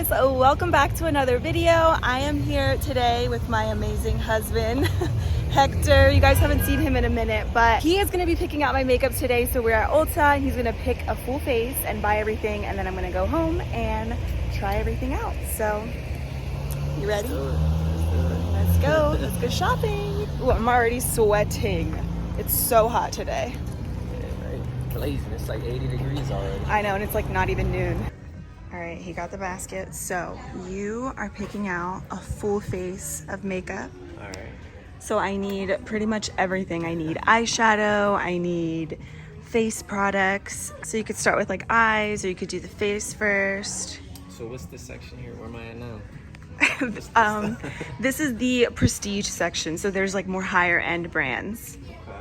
guys, welcome back to another video. I am here today with my amazing husband Hector. You guys haven't seen him in a minute, but he is going to be picking out my makeup today. So we're at Ulta and he's going to pick a full face and buy everything, and then I'm going to go home and try everything out. So you ready? Let's go. Let's go shopping. Ooh, I'm already sweating. It's so hot today. Yeah, right. Blazing. It's like 80 degrees already. I know, and it's like not even noon. All right, he got the basket. So you are picking out a full face of makeup. All right. So I need pretty much everything. I need eyeshadow, I need face products. So you could start with like eyes, or you could do the face first. So what's this section here? Where am I at now? This is the prestige section. So there's like more higher end brands. Okay.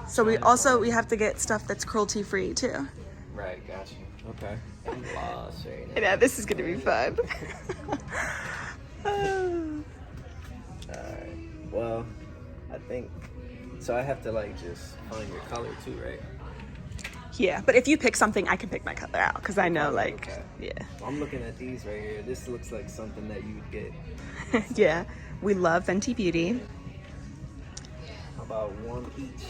So we have to get stuff that's cruelty free too. Right, gotcha. Okay. I'm lost right now. Yeah, this is gonna be fun. Alright. Well, I think so. I have to like just find your color too, right? Yeah, but if you pick something, I can pick my color out because I know, like, okay. Yeah. Well, I'm looking at these right here. This looks like something that you would get. Yeah, we love Fenty Beauty. How about one each?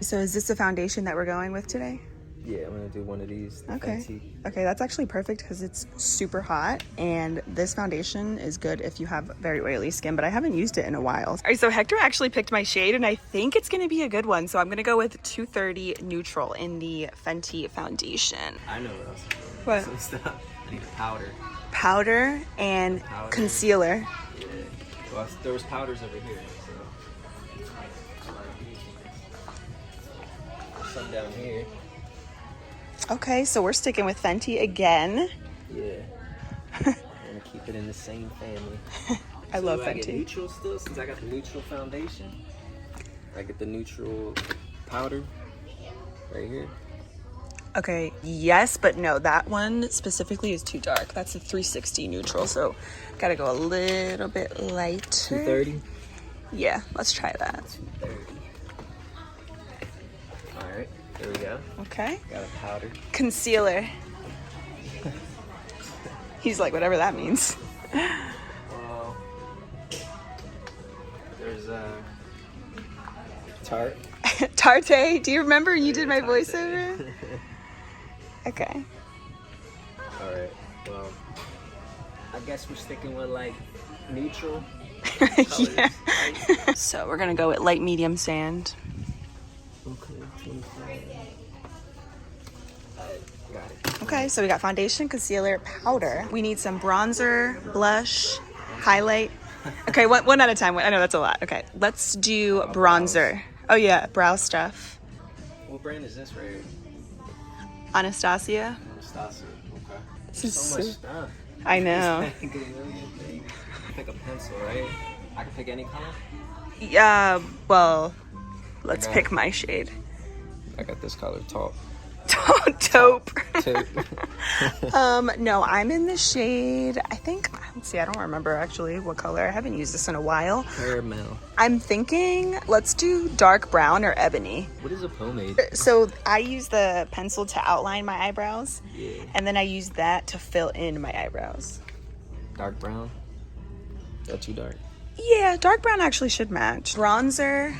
So is this the foundation that we're going with today? Yeah, I'm gonna do one of these. Okay. Fenty. Okay, that's actually perfect because it's super hot, and this foundation is good if you have very oily skin, but I haven't used it in a while. All right, so Hector actually picked my shade, and I think it's gonna be a good one. So I'm gonna go with 230 Neutral in the Fenty foundation. I know what else. What? Some stuff. I need a powder. Powder and concealer. Yeah. Well, there was powders over here, so. Some down here. Okay, so we're sticking with Fenty again. Yeah. I'm gonna keep it in the same family. I love Fenty. I get Fenty. neutral still, since I got the neutral foundation. I get the neutral powder right here. Okay, yes, but no, that one specifically is too dark. That's a 360 Neutral, so gotta go a little bit lighter. 230? Yeah, let's try that. 230. All right, there we go. Okay. Got a powder. Concealer. He's like, whatever that means. Well, there's Tarte. Tarte, do you remember you did my voiceover? Okay. All right. Well, I guess we're sticking with like neutral. Yeah. So we're gonna go with light medium sand. Okay, 25. Got it. Okay, so we got foundation, concealer, powder. We need some bronzer, blush, highlight. Okay, one at a time. I know that's a lot. Okay, let's do bronzer. Oh yeah, brow stuff. What brand is this right here? Anastasia. Anastasia. Okay. This is So much stuff. I know. Pick a pencil, right? I can pick any color? Yeah, well, let's pick my shade. I got this color, taupe. Taupe. Taupe. No, I'm in the shade, I think, let's see, I don't remember actually what color. I haven't used this in a while. Caramel. I'm thinking, let's do dark brown or ebony. What is a pomade? So I use the pencil to outline my eyebrows. Yeah. And then I use that to fill in my eyebrows. Dark brown? Is that too dark? Yeah, dark brown actually should match. Bronzer,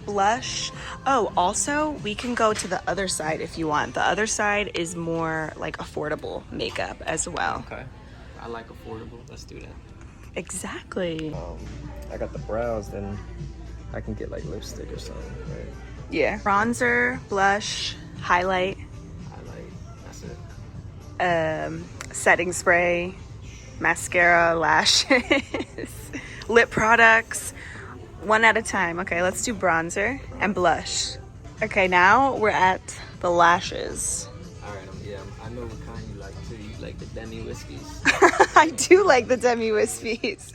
blush. Oh, also, we can go to the other side if you want. The other side is more like affordable makeup as well. Okay. I like affordable. Let's do that. Exactly. I got the brows, then I can get like lipstick or something, right? Yeah. Bronzer, blush, highlight, That's it. setting spray, mascara, lashes, lip products. One at a time. Okay, let's do bronzer and blush. Okay, now we're at the lashes. All right, I know what kind you like too. You like the demi wispies. I do like the demi wispies.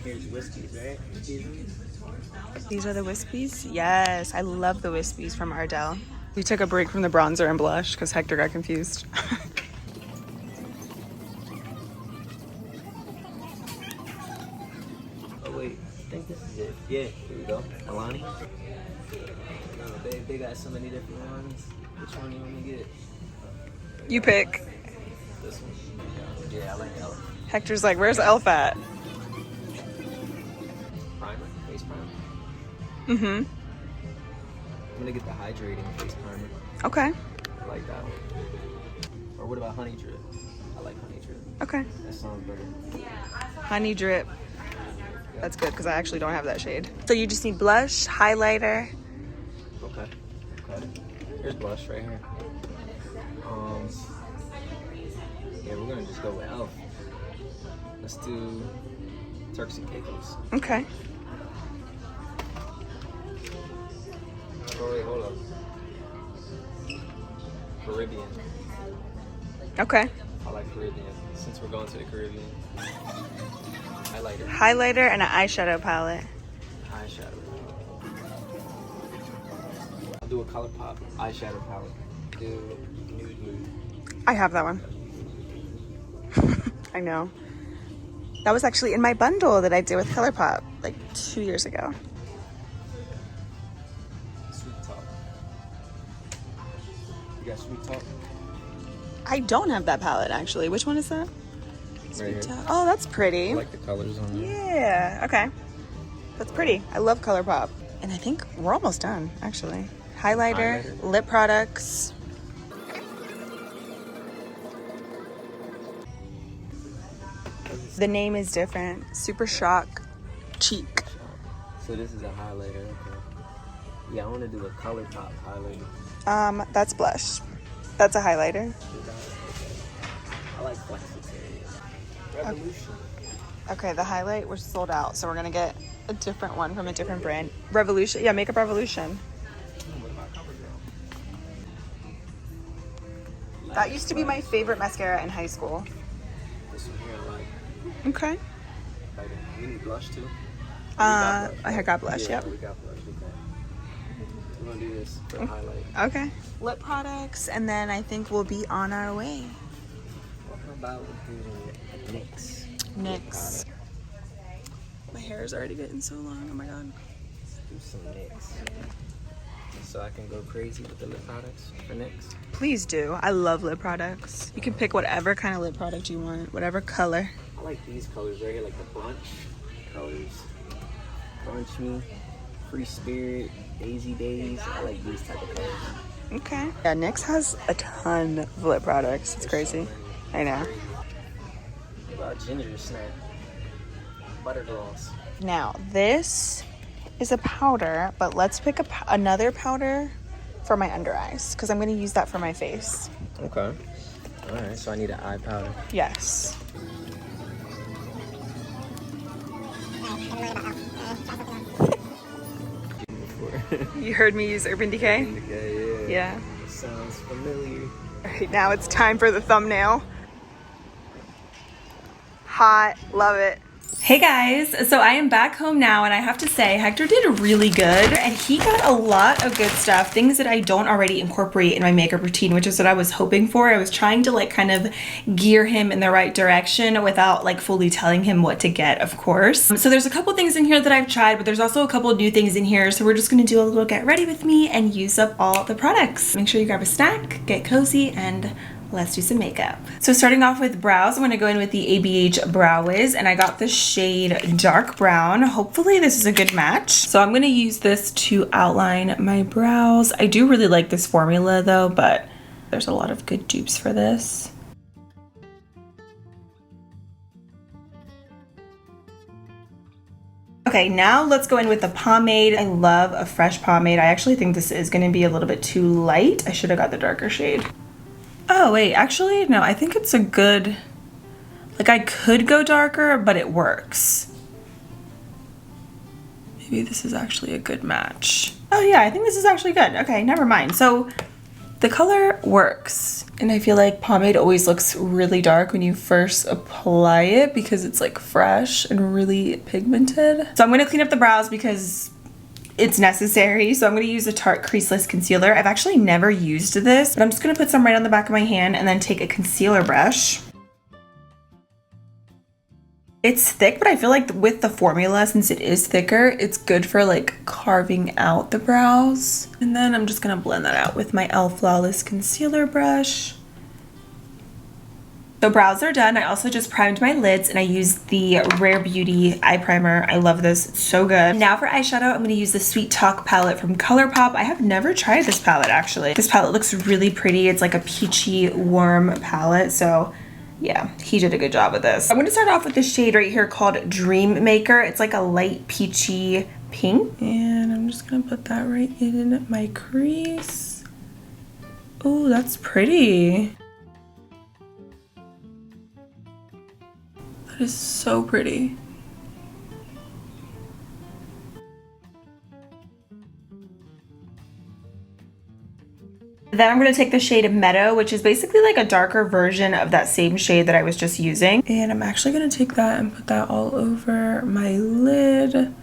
Here's wispies, right? These are the wispies? Yes, I love the wispies from Ardell. We took a break from the bronzer and blush because Hector got confused. Oh wait, I think this is it. Yeah, here we go. Alani. They got so many different ones. Which one do you want to get? You pick. This one. Yeah, I like Elf. Hector's like, where's Elf at? Primer, face primer. Mm-hmm. I'm gonna get the hydrating face primer. Okay. I like that one. Or what about honey drip? I like honey drip. Okay. That sounds better. Honey drip. That's good because I actually don't have that shade. So you just need blush, highlighter. Okay. Okay. Here's blush right here. Yeah, we're gonna just go with Elf. Let's do Turks and Caicos. Okay. Oh wait, hold up. Caribbean. Okay. I like Caribbean since we're going to the Caribbean. Highlighter. Highlighter and an eyeshadow palette. Eyeshadow. I'll do a ColourPop eyeshadow palette. Do nude. I have that one. I know. That was actually in my bundle that I did with ColourPop like 2 years ago. Sweet Talk. You got Sweet Talk? I don't have that palette actually. Which one is that? Right here. Oh, that's pretty. I like the colors on there. Yeah, okay. That's pretty. I love ColourPop. And I think we're almost done, actually. Highlighter, lip products. The name is different. Super Shock Cheek. So this is a highlighter, okay. Yeah, I want to do a ColourPop highlighter. That's blush. That's a highlighter. I like Flexitarian. Revolution. Okay, the highlight was sold out, so we're gonna get a different one from a different brand. Revolution, yeah, Makeup Revolution. What about CoverGirl? That used to be my favorite mascara in high school. This one here, I like. Okay. You need blush too? I got blush, Yeah, yep. we got blush, okay. We're gonna do this for highlight. Okay. Lip products, and then I think we'll be on our way. What about doing NYX? NYX. My hair is already getting so long, oh my god. Let's do some NYX. So I can go crazy with the lip products for NYX. Please do. I love lip products. You can pick whatever kind of lip product you want, whatever color. I like these colors right here, like the brunch colors. Brunch Me, Free Spirit, Daisy Days. I like these type of colors. Okay. Yeah, NYX has a ton of lip products. It's crazy. I know. What about Ginger Snap? Butter Gloss. Now, this is a powder, but let's pick another powder for my under eyes because I'm going to use that for my face. Okay. All right, so I need an eye powder. Yes. You heard me use Urban Decay? Okay, Yeah. Sounds familiar. All right, now it's time for the thumbnail. Hot, love it. Hey guys, so I am back home now and I have to say Hector did really good and he got a lot of good stuff, things that I don't already incorporate in my makeup routine, which is what I was hoping for. I was trying to like kind of gear him in the right direction without like fully telling him what to get, of course. So there's a couple things in here that I've tried, but there's also a couple new things in here. So we're just gonna do a little get ready with me and use up all the products. Make sure you grab a snack, get cozy, and let's do some makeup. So starting off with brows, I'm gonna go in with the ABH Brow Wiz and I got the shade Dark Brown. Hopefully this is a good match. So I'm gonna use this to outline my brows. I do really like this formula though, but there's a lot of good dupes for this. Okay, now let's go in with the pomade. I love a fresh pomade. I actually think this is gonna be a little bit too light. I should have got the darker shade. Oh wait, actually, no, I think it's a good, like I could go darker, but it works. Maybe this is actually a good match. Oh yeah, I think this is actually good. Okay, never mind. So the color works. And I feel like pomade always looks really dark when you first apply it because it's like fresh and really pigmented. So I'm gonna clean up the brows because it's necessary. So I'm going to use a Tarte Creaseless Concealer. I've actually never used this, but I'm just going to put some right on the back of my hand and then take a concealer brush. It's thick, but I feel like with the formula, since it is thicker, it's good for like carving out the brows. And then I'm just going to blend that out with my e.l.f. Flawless Concealer brush. So brows are done. I also just primed my lids and I used the Rare Beauty eye primer. I love this, it's so good. Now for eyeshadow, I'm gonna use the Sweet Talk palette from ColourPop. I have never tried this palette actually. This palette looks really pretty. It's like a peachy, warm palette. So yeah, he did a good job with this. I'm gonna start off with this shade right here called Dream Maker. It's like a light peachy pink. And I'm just gonna put that right in my crease. Oh, that's pretty. That is so pretty. Then I'm going to take the shade Meadow, which is basically like a darker version of that same shade that I was just using. And I'm actually going to take that and put that all over my lid.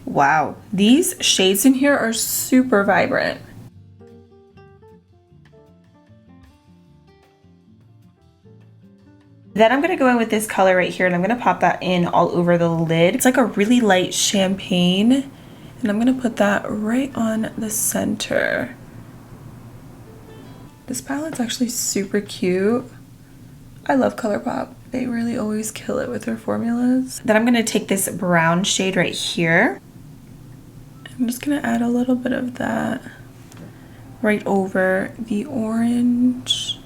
Wow, these shades in here are super vibrant. Then I'm gonna go in with this color right here and I'm gonna pop that in all over the lid. It's like a really light champagne and I'm gonna put that right on the center. This palette's actually super cute. I love ColourPop. They really always kill it with their formulas. Then I'm gonna take this brown shade right here. I'm just gonna add a little bit of that right over the orange.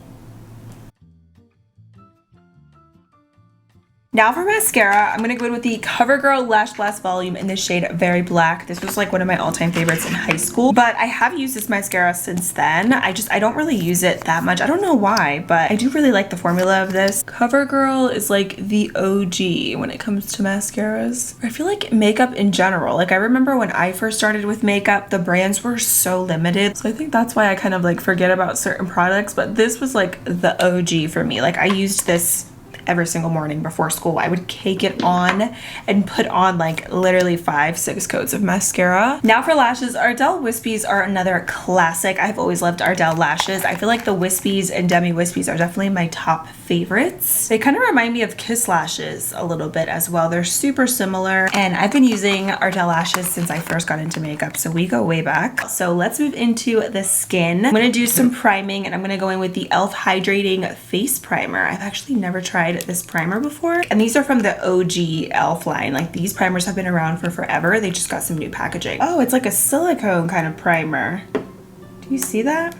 Now for mascara, I'm gonna go in with the CoverGirl Lash Blast Volume in the shade Very Black. This was like one of my all-time favorites in high school, but I have used this mascara since then. I don't really use it that much. I don't know why, but I do really like the formula of this. CoverGirl is like the OG when it comes to mascaras. I feel like makeup in general, like I remember when I first started with makeup, the brands were so limited. So I think that's why I kind of like forget about certain products, but this was like the OG for me. Like I used this every single morning before school. I would cake it on and put on like literally 5-6 coats of mascara. Now for lashes, Ardell Wispies are another classic. I've always loved Ardell lashes. I feel like the Wispies and Demi Wispies are definitely my top favorites. They kind of remind me of Kiss lashes a little bit as well. They're super similar and I've been using Ardell lashes since I first got into makeup, so we go way back. So let's move into the skin. I'm gonna do some priming and I'm gonna go in with the e.l.f. Hydrating Face Primer. I've actually never tried this primer before, and these are from the OG e.l.f. line. Like these primers have been around for forever. They just got some new packaging. Oh, it's like a silicone kind of primer. Do you see that?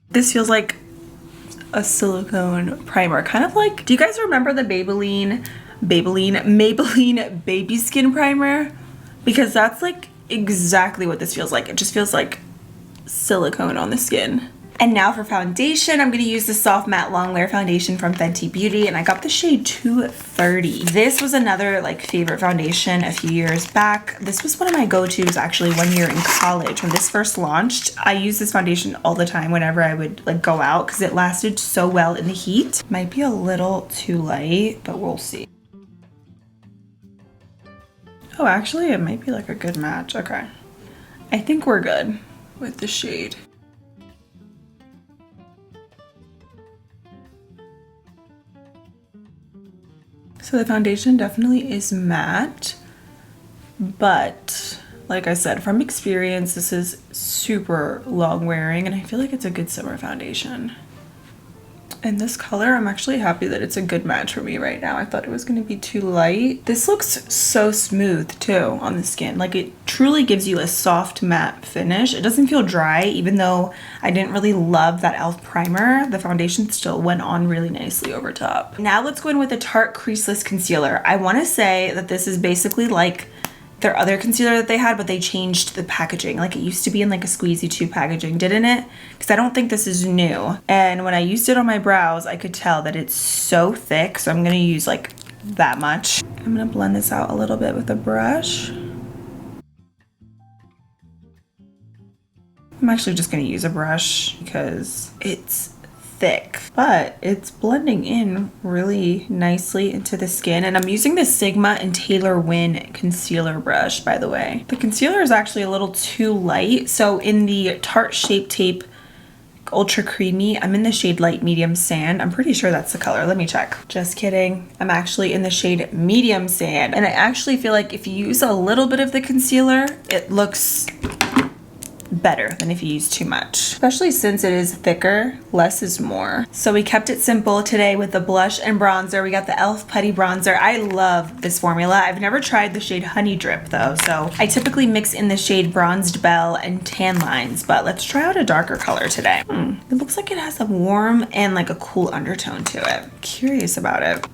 This feels like a silicone primer, kind of like, do you guys remember the Maybelline baby skin primer? Because that's like exactly what this feels like. It just feels like silicone on the skin. And now for foundation, I'm gonna use the Soft Matte Long Wear Foundation from Fenty Beauty, and I got the shade 230. This was another like favorite foundation a few years back. This was one of my go-tos actually one year in college. When this first launched, I used this foundation all the time whenever I would like go out because it lasted so well in the heat. Might be a little too light, but we'll see. Oh, actually it might be like a good match. Okay. I think we're good with the shade. So the foundation definitely is matte, but like I said, from experience, this is super long wearing and I feel like it's a good summer foundation. And this color, I'm actually happy that it's a good match for me right now. I thought it was gonna be too light. This looks so smooth too on the skin. Like it truly gives you a soft matte finish. It doesn't feel dry, even though I didn't really love that e.l.f. primer. The foundation still went on really nicely over top. Now let's go in with the Tarte Creaseless Concealer. I wanna say that this is basically like their other concealer that they had, but they changed the packaging. Like it used to be in like a squeezy tube packaging, didn't it? Because I don't think this is new. And when I used it on my brows, I could tell that it's so thick. So I'm gonna use like that much. I'm gonna blend this out a little bit with a brush. I'm actually just gonna use a brush because it's thick, but it's blending in really nicely into the skin. And I'm using the Sigma and Taylor Win concealer brush, by the way. The concealer is actually a little too light. So in the Tarte Shape Tape Ultra Creamy, I'm in the shade Light Medium Sand. I'm pretty sure that's the color. Let me check. Just kidding. I'm actually in the shade Medium Sand. And I actually feel like if you use a little bit of the concealer, it looks better than if you use too much, especially since it is thicker. Less is more. So we kept it simple today with the blush and bronzer. We got the e.l.f. Putty Bronzer. I love this formula. I've never tried the shade Honey Drip though, so I typically mix in the shade Bronzed Belle and Tan Lines, but let's try out a darker color today. It looks like it has a warm and like a cool undertone to it. Curious about it.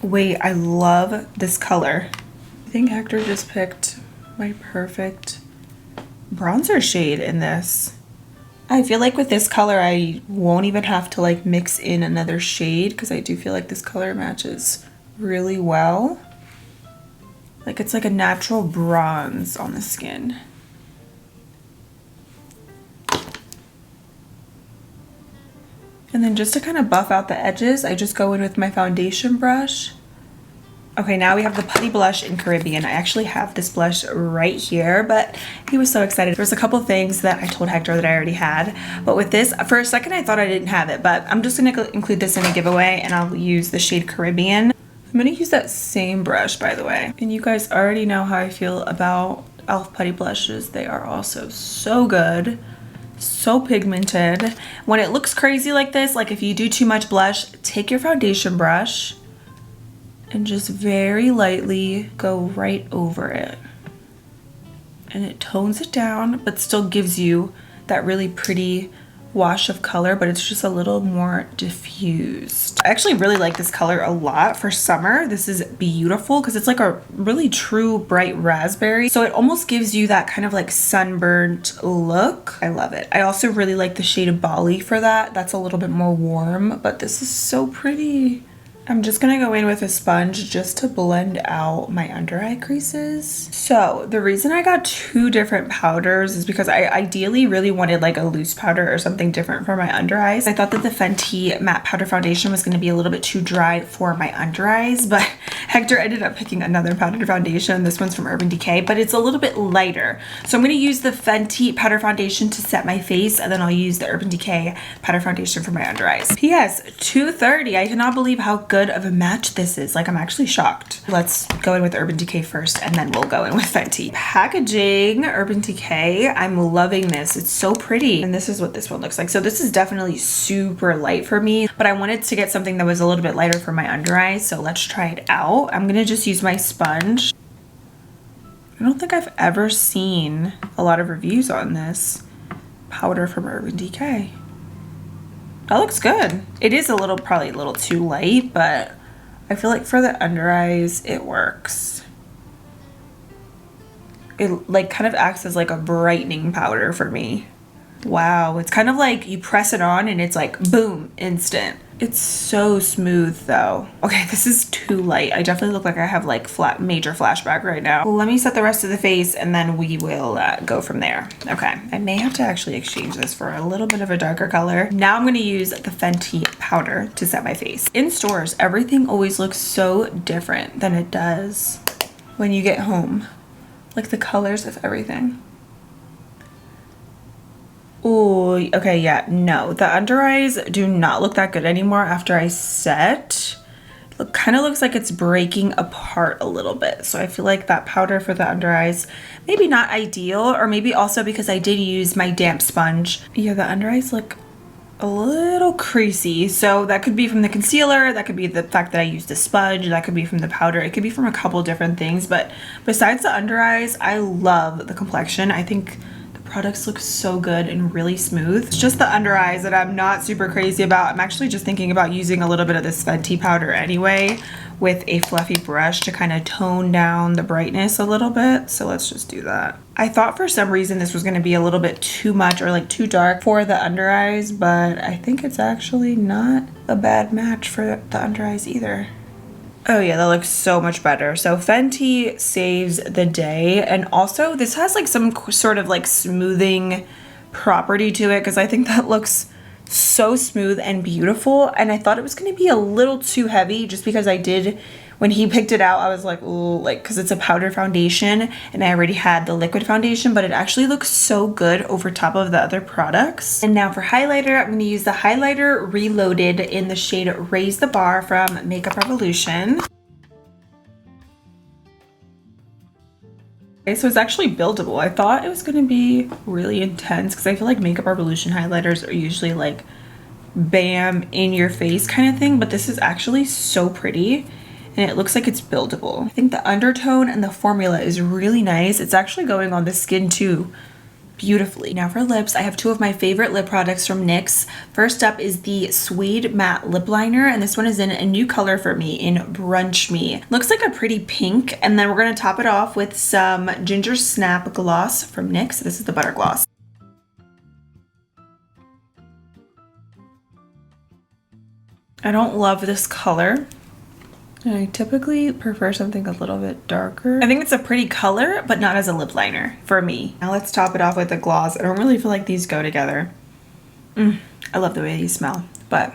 Wait, I love this color. I think Hector just picked my perfect bronzer shade in this. I feel like with this color I won't even have to like mix in another shade because I do feel like this color matches really well. Like it's like a natural bronze on the skin. And then just to kind of buff out the edges, I just go in with my foundation brush. Okay, now we have the Putty Blush in Caribbean. I actually have this blush right here, but he was so excited. There was a couple things that I told Hector that I already had, but with this, for a second I thought I didn't have it, but I'm just gonna include this in a giveaway and I'll use the shade Caribbean. I'm gonna use that same brush, by the way. And you guys already know how I feel about e.l.f. Putty Blushes. They are also so good. So pigmented. When it looks crazy like this, like if you do too much blush, take your foundation brush and just very lightly go right over it. And it tones it down, but still gives you that really pretty wash of color, but it's just a little more diffused. I actually really like this color a lot for summer. This is beautiful because it's like a really true bright raspberry. So it almost gives you that kind of like sunburnt look. I love it. I also really like the shade of Bali for that. That's a little bit more warm, but this is so pretty. I'm just gonna go in with a sponge just to blend out my under eye creases. So the reason I got two different powders is because I ideally really wanted like a loose powder or something different for my under eyes. I thought that the Fenty matte powder foundation was gonna be a little bit too dry for my under eyes, but Hector ended up picking another powder foundation. This one's from Urban Decay, but it's a little bit lighter. So I'm gonna use the Fenty powder foundation to set my face, and then I'll use the Urban Decay powder foundation for my under eyes. P.S. 2:30. I cannot believe how good of a match this is. Like, I'm actually shocked. Let's go in with Urban Decay first and then we'll go in with Fenty. Packaging, Urban Decay. I'm loving this. It's so pretty. And this is what this one looks like. So this is definitely super light for me, but I wanted to get something that was a little bit lighter for my under eyes. So let's try it out. I'm gonna just use my sponge. I don't think I've ever seen a lot of reviews on this powder from Urban Decay. That looks good. It is probably a little too light, but I feel like for the under eyes, it works. It like kind of acts as like a brightening powder for me. Wow, it's kind of like you press it on and it's like boom, instant. It's so smooth though. Okay, this is too light. I definitely look like I have like major flashback right now. Let me set the rest of the face and then we will go from there. Okay, I may have to actually exchange this for a little bit of a darker color. Now I'm gonna use the Fenty powder to set my face. In stores, everything always looks so different than it does when you get home. Like the colors of everything. Oh, okay, yeah, no. The under eyes do not look that good anymore after I set. It kind of looks like it's breaking apart a little bit. So I feel like that powder for the under eyes, maybe not ideal, or maybe also because I did use my damp sponge. Yeah, the under eyes look a little creasy. So that could be from the concealer, that could be the fact that I used a sponge, that could be from the powder, it could be from a couple different things. But besides the under eyes, I love the complexion. I think products look so good and really smooth. It's just the under eyes that I'm not super crazy about. I'm actually just thinking about using a little bit of this Fenty powder anyway with a fluffy brush to kind of tone down the brightness a little bit. So let's just do that. I thought for some reason this was going to be a little bit too much or like too dark for the under eyes, but I think it's actually not a bad match for the under eyes either. Oh yeah, that looks so much better. So Fenty saves the day. And also this has like some sort of like smoothing property to it because I think that looks so smooth and beautiful. And I thought it was going to be a little too heavy just because when he picked it out, I was like, ooh, like, because it's a powder foundation and I already had the liquid foundation, but it actually looks so good over top of the other products. And now for highlighter, I'm going to use the highlighter Reloaded in the shade Raise the Bar from Makeup Revolution. Okay, so it's actually buildable. I thought it was gonna be really intense because I feel like Makeup Revolution highlighters are usually like bam in your face kind of thing, but this is actually so pretty and it looks like it's buildable. I think the undertone and the formula is really nice. It's actually going on the skin too beautifully. Now for lips, I have two of my favorite lip products from NYX. First up is the Suede Matte Lip Liner, and this one is in a new color for me in Brunch Me. Looks like a pretty pink, and then we're gonna top it off with some Ginger Snap Gloss from NYX. This is the Butter Gloss. I don't love this color. And I typically prefer something a little bit darker. I think it's a pretty color, but not as a lip liner for me. Now let's top it off with a gloss. I don't really feel like these go together. I love the way these smell, but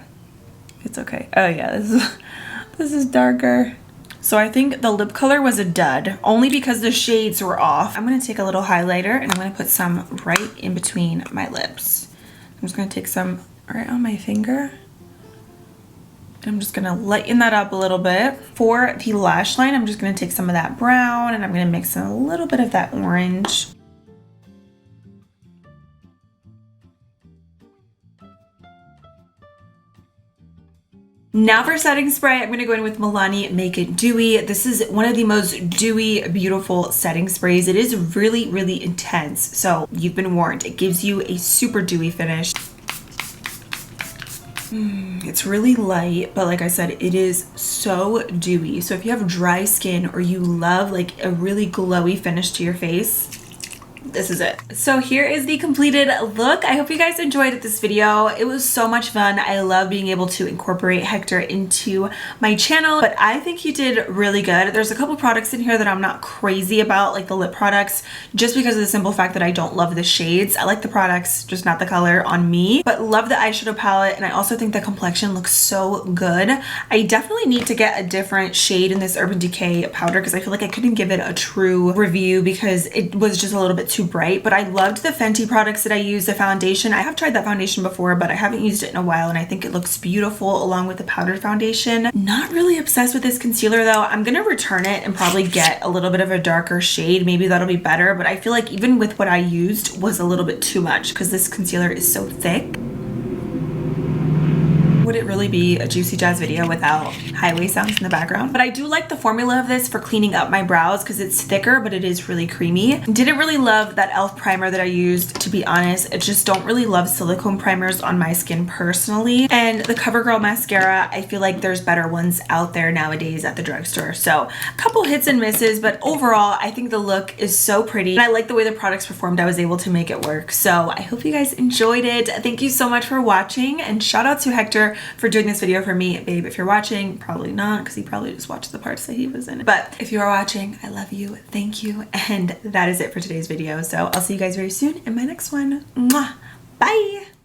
it's okay. Oh yeah, this is darker. So I think the lip color was a dud, only because the shades were off. I'm gonna take a little highlighter and I'm gonna put some right in between my lips. I'm just gonna take some right on my finger. I'm just gonna lighten that up a little bit. For the lash line, I'm just gonna take some of that brown and I'm gonna mix in a little bit of that orange. Now for setting spray, I'm gonna go in with Milani Make It Dewy. This is one of the most dewy, beautiful setting sprays. It is really, really intense, so you've been warned. It gives you a super dewy finish. It's really light, but like I said, it is so dewy. So if you have dry skin or you love like a really glowy finish to your face, this is it. So here is the completed look. I hope you guys enjoyed this video. It was so much fun. I love being able to incorporate Hector into my channel, but I think he did really good. There's a couple products in here that I'm not crazy about, like the lip products, just because of the simple fact that I don't love the shades. I like the products, just not the color on me, but love the eyeshadow palette. And I also think the complexion looks so good. I definitely need to get a different shade in this Urban Decay powder because I feel like I couldn't give it a true review because it was just a little bit too bright. But I loved the Fenty products that I used. The foundation, I have tried that foundation before, but I haven't used it in a while and I think it looks beautiful along with the powdered foundation. Not really obsessed with this concealer though. I'm gonna return it and probably get a little bit of a darker shade. Maybe that'll be better, but I feel like even with what I used was a little bit too much because this concealer is so thick. Would it really be a JuicyJas video without highway sounds in the background? But I do like the formula of this for cleaning up my brows because it's thicker, but it is really creamy. Didn't really love that e.l.f. primer that I used, to be honest. I just don't really love silicone primers on my skin personally. And the CoverGirl mascara, I feel like there's better ones out there nowadays at the drugstore. So a couple hits and misses, but overall, I think the look is so pretty. And I like the way the products performed. I was able to make it work. So I hope you guys enjoyed it. Thank you so much for watching, and shout out to Hector for doing this video for me. Babe, if you're watching, probably not, because he probably just watched the parts that he was in. But if you are watching, I love you, thank you, and that is it for today's video. So I'll see you guys very soon in my next one. Mwah! Bye!